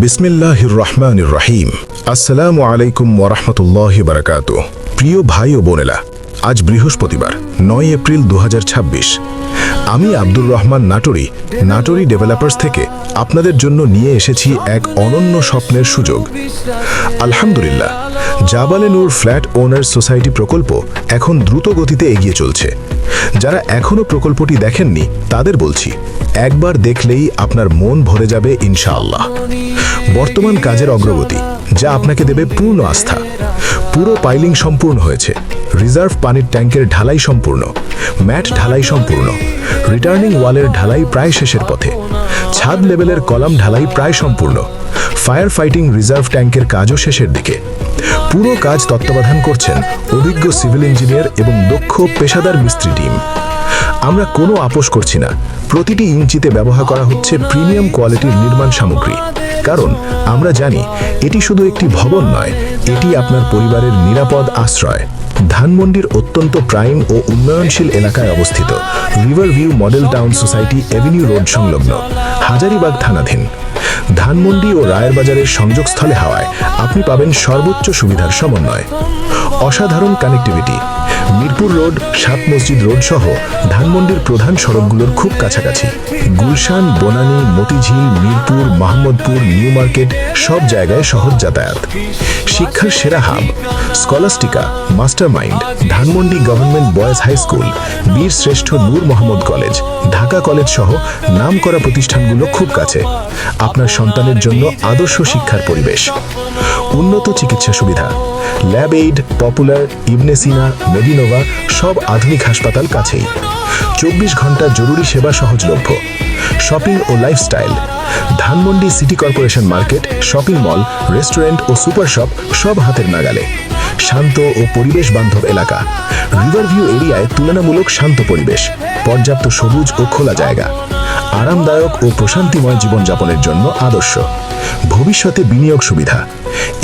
বিসমিল্লাহির রহমানির রহিম। আসসালামু আলাইকুম ওয়া রাহমাতুল্লাহি ওয়া বারাকাতুহু। প্রিয় ভাই ও বোনেরা, আজ বৃহস্পতিবার 9 এপ্রিল 2026। আমি আব্দুর রহমান নাটোরি ডেভেলপার্স থেকে আপনাদের জন্য নিয়ে এসেছি এক অনন্য স্বপ্নের সুযোগ। আলহামদুলিল্লাহ, জাবালে নূর ফ্ল্যাট ওনার্স সোসাইটি প্রকল্প এখন দ্রুত গতিতে এগিয়ে চলছে। যারা এখনো প্রকল্পটি দেখেননি তাদের বলছি, একবার দেখলেই আপনার মন ভরে যাবে ইনশাআল্লাহ। বর্তমান কাজের অগ্রগতি যা আপনাকে দেবে পূর্ণ আস্থা। পুরো পাইলিং সম্পূর্ণ হয়েছে, রিজার্ভ পানির ট্যাঙ্কের ঢালাই সম্পূর্ণ, ম্যাট ঢালাই সম্পূর্ণ, রিটার্নিং ওয়ালের ঢালাই প্রায় শেষের পথে, ছাদ লেভেলের কলাম ঢালাই প্রায় সম্পূর্ণ, ফায়ার ফাইটিং রিজার্ভ ট্যাঙ্কের কাজও শেষের দিকে। পুরো কাজ তত্ত্বাবধান করছেন অভিজ্ঞ সিভিল ইঞ্জিনিয়ার এবং দক্ষ পেশাদার মিস্ত্রি টিম। আমরা কোনো আপোষ করছি না, প্রতিটি ইঞ্চিতে ব্যবহার করা হচ্ছে প্রিমিয়াম কোয়ালিটির নির্মাণ সামগ্রী। কারণ আমরা জানি এটি শুধু একটি ভবন নয়, এটি আপনার পরিবারের নিরাপদ আশ্রয়। ধানমন্ডির অত্যন্ত প্রাইম ও উন্নয়নশীল এলাকায় অবস্থিত river view model town society Avenue road সংলগ্ন, হাজারীবাগ থানাধীন। ধানমন্ডি ও রায়ের বাজারের সংযোগস্থলে হওয়ায় আপনি পাবেন সর্বোচ্চ সুবিধার সমন্বয়। অসাধারণ কানেক্টিভিটি, মিরপুর রোড, সাত মসজিদ রোড সহ ধানমন্ডির প্রধান সড়কগুলোর খুব কাছাকাছি। গুলশান, বনানী, মতিঝিল, মিরপুর, মাহমুদপুর, নিউ মার্কেট সব জায়গায় সহজ যাতায়াত। শিক্ষার সেরা hub Scholastica, Master Mind, Dhanmondi Government Boys High School, Bir Sreshtho Noor Mohammad College, Dhaka College সহ নামকরা প্রতিষ্ঠানগুলো খুব কাছে। আপনার সন্তানের জন্য আদর্শ শিক্ষার পরিবেশ। উন্নত চিকিৎসা সুবিধা, Lab Aid, Popular, Ibn Sina, Medinova সব আধুনিক হাসপাতাল কাছেই। 24 ঘন্টা জরুরি সেবা সহজলভ্য। শপিং ও lifestyle, Dhanmondi city corporation market, shopping mall, restaurant ও সুপার শপ সব হাতের নাগালে। শান্ত ও পরিবেশ বান্ধব এলাকা, রিভার ভিউ এরিয়ায় তুলনামূলক শান্ত পরিবেশ, পর্যাপ্ত সবুজ ও খোলা জায়গা, আরামদায়ক ও প্রশান্তিময় জীবনযাপনের জন্য আদর্শ। ভবিষ্যতে বিনিয়োগ সুবিধা,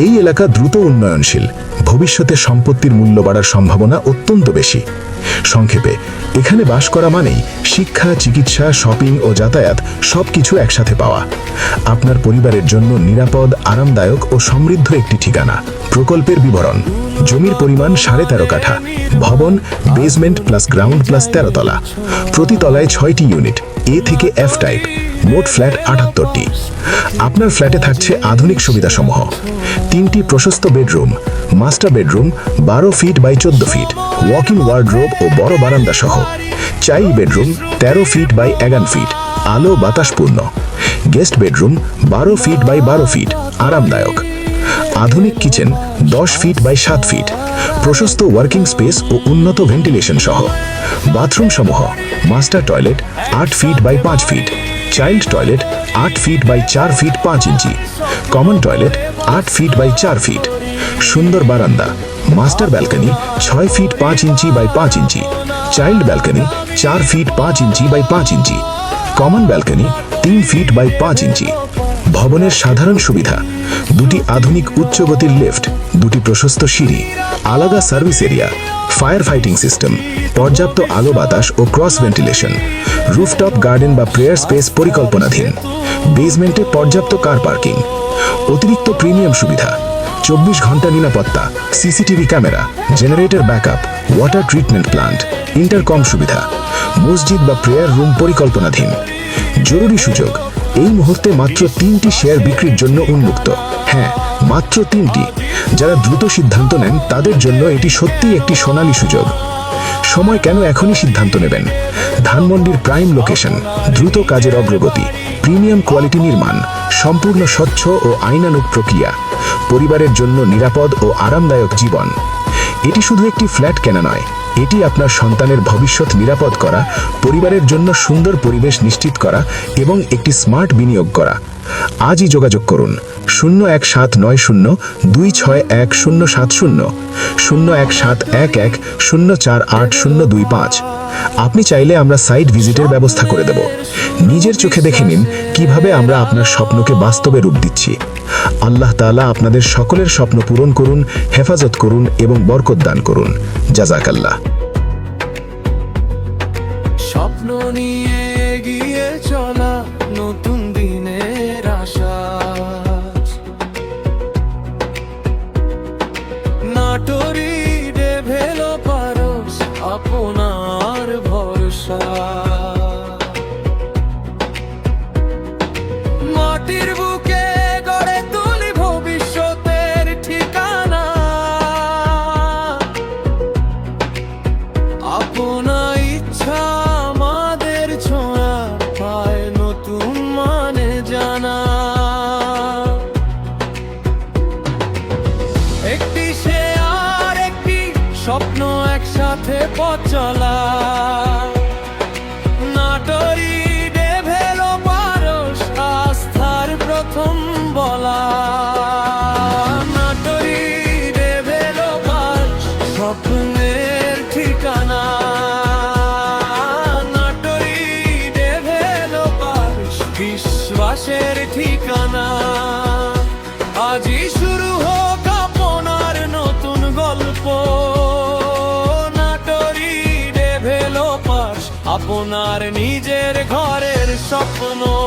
এই এলাকা দ্রুত উন্নয়নশীল, ভবিষ্যতে সম্পত্তির মূল্য বাড়ার সম্ভাবনা অত্যন্ত বেশি। সংক্ষেপে, এখানে বাস করা মানেই শিক্ষা, চিকিৎসা, শপিং ও যাতায়াত সবকিছু একসাথে পাওয়া। আপনার পরিবারের জন্য নিরাপদ, আরামদায়ক ও সমৃদ্ধ একটি ঠিকানা। প্রকল্পের বিবরণ: জমির পরিমাণ 13.5 কাঠা, ভবন বেসমেন্ট প্লাস গ্রাউন্ড প্লাস 13 তলা, প্রতি তলায় 6টি ইউনিট, এ থেকে এফ টাইপ, মোট ফ্ল্যাট 78টি। আপনার ফ্ল্যাটে থাকছে আধুনিক সুবিধাসমূহ: 3টি প্রশস্ত bedroom, master bedroom 12 feet by 14 feet, walk in wardrobe ও বড় বারান্দা সহ, child bedroom 13 feet by 11 feet, আলো বাতাসপূর্ণ, guest bedroom 12 feet by 12 feet, আরামদায়ক, আধুনিক কিচেন 10 ফিট বাই 7 ফিট, প্রশস্ত ওয়ার্কিং স্পেস ও উন্নত ভেন্টিলেশন সহ, বাথরুম সমূহ: master toilet 8 feet by 5 fit, child toilet 8 feet by 4 feet 5 inch, common toilet 8 feet by 4 feet, সুন্দর বারান্দা, master balcony 6 feet 5 inch by 5 inch, child balcony 4 feet 5 inch by 5 inch, common balcony 3 feet by 5 inch. ভবনের সাধারণ সুবিধা: 2টি আধুনিক উচ্চগতির lift, 2টি প্রশস্ত সিঁড়ি, আলাদা service area, fire fighting system, পর্যাপ্ত আলো বাতাস ও ক্রস ভেন্টিলেশন, রুফটপ গার্ডেন বা প্রেয়ার স্পেস পরিকল্পনাধীন, বেসমেন্টে পর্যাপ্ত কার পার্কিং। অতিরিক্ত প্রিমিয়াম সুবিধা: 24 ঘন্টা নিরাপত্তা, CCTV camera, generator backup, water treatment plant, intercom সুবিধা, মসজিদ বা প্রেয়ার রুম পরিকল্পনাধীন। জরুরি সুযোগ: এই মুহূর্তে মাত্র 3টি শেয়ার বিক্রির জন্য উন্মুক্ত। হ্যাঁ, মাত্র 3টি। যারা দ্রুত সিদ্ধান্ত নেন তাদের জন্য এটি সত্যিই একটি সোনালী সুযোগ। সময় কেন, এখনই সিদ্ধান্ত নেবেন। ধানমন্ডির প্রাইম লোকেশন, দ্রুত কাজের অগ্রগতি, প্রিমিয়াম কোয়ালিটি নির্মাণ, সম্পূর্ণ স্বচ্ছ ও আইনানুগ প্রক্রিয়া, পরিবারের জন্য নিরাপদ ও আরামদায়ক জীবন। এটি শুধু একটি ফ্ল্যাট কেনা নয়, এটি আপনার সন্তানের ভবিষ্যৎ নিরাপদ করা, পরিবারের জন্য সুন্দর পরিবেশ নিশ্চিত করা এবং একটি স্মার্ট বিনিয়োগ করা। আজই যোগাযোগ করুন 01790261070, 01711048025। আপনি চাইলে আমরা সাইট ভিজিটের ব্যবস্থা করে দেব। নিজের চোখে দেখে নিন কিভাবে আমরা আপনার স্বপ্নকে বাস্তবে রূপ দিচ্ছি। আল্লাহ তাআলা আপনাদের সকলের স্বপ্ন পূরণ করুন, হেফাজত করুন এবং বরকত দান করুন। জাযাকাল্লাহ। স্বপ্ন নিয়ে এগিয়ে চলা, নতুন দিনের আশা। পথ চলা। নাটোরি ডেভেলপারস আস্থার প্রথম বলা। নাটোরি ডেভেলপারস স্বপ্নের ঠিকানা। নাটোরি ডেভেলপারস বিশ্বাসের ঠিকানা। আজই শুরু হোক আপনার নতুন গল্প। নাটোরি ডেভেলপারস আপনার নিজের ঘরের স্বপ্ন।